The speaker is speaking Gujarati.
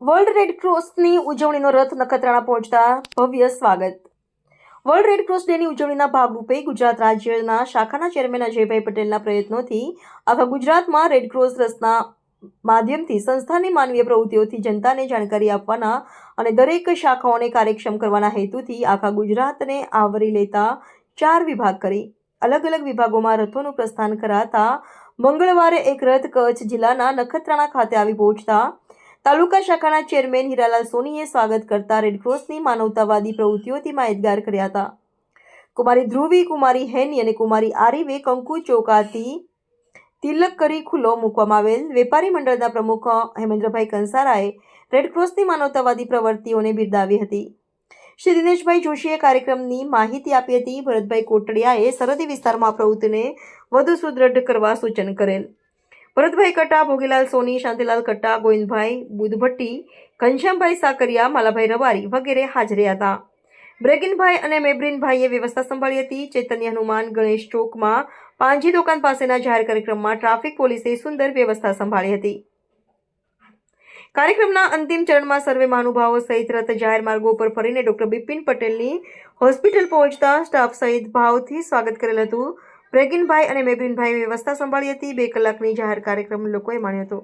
વર્લ્ડ રેડ ક્રોસની ઉજવણીનો રથ નખત્રાણા પહોંચતા ભવ્ય સ્વાગત. વર્લ્ડ રેડ ક્રોસ ડેની ઉજવણીના ભાગરૂપે ગુજરાત રાજ્યના શાખાના ચેરમેન અજયભાઈ પટેલના પ્રયત્નોથી આખા ગુજરાતમાં રેડ ક્રોસ રથના માધ્યમથી સંસ્થાની માનવીય પ્રવૃત્તિઓથી જનતાને જાણકારી આપવાના અને દરેક શાખાઓને કાર્યક્ષમ કરવાના હેતુથી આખા ગુજરાતને આવરી લેતા 4 વિભાગ કરી અલગ અલગ વિભાગોમાં રથોનું પ્રસ્થાન કરાતા મંગળવારે એક રથ કચ્છ જિલ્લાના નખત્રાણા ખાતે આવી પહોંચતા તાલુકા શાખાના ચેરમેન હીરાલાલ સોનીએ સ્વાગત કરતા રેડક્રોસની માનવતાવાદી પ્રવૃત્તિઓથી માહિતગાર કર્યા હતા. કુમારી ધ્રુવી, કુમારી હેની અને કુમારી આરીવે કંકુ ચોકાથી તિલક કરી ખુલ્લો મૂકવામાં આવેલ. વેપારી મંડળના પ્રમુખ હેમેન્દ્રભાઈ કંસારાએ રેડક્રોસની માનવતાવાદી પ્રવૃત્તિઓને બિરદાવી હતી. શ્રી દિનેશભાઈ જોશીએ કાર્યક્રમની માહિતી આપી હતી. ભરતભાઈ કોટડિયાએ સરહદી વિસ્તારમાં પ્રવૃત્તિને વધુ સુદૃઢ કરવા સૂચન કરેલ. ભરતભાઈ કટ્ટા, ભોગીલાલ સોની, શાંતિલાલ કટ્ટા, ગોવિંદભાઈ બુધભટ્ટી, ઘનશ્યામભાઈ સાકરિયા, માલાભાઈ રબારી વગેરે હાજર હતા. બ્રેગિનભાઈ અને મેબ્રિનભાઈએ વ્યવસ્થા સંભાળી હતી. ચૈતન્ય હનુમાન ગણેશ ચોકમાં પાંજી દુકાન પાસેના જાહેર કાર્યક્રમમાં ટ્રાફિક પોલીસે સુંદર વ્યવસ્થા સંભાળી હતી. કાર્યક્રમના અંતિમ ચરણમાં સર્વે મહાનુભાવો સહિત રથ જાહેર માર્ગો પર ફરીને ડોક્ટર બિપિન પટેલની હોસ્પિટલ પહોંચતા સ્ટાફ સહિત ભાવથી સ્વાગત કરેલ હતું. બ્રેગિનભાઈ અને મેબ્રિનભાઈએ વ્યવસ્થા સંભાળી હતી. 2 કલાકની જાહેર કાર્યક્રમ લોકોએ માણ્યો હતો.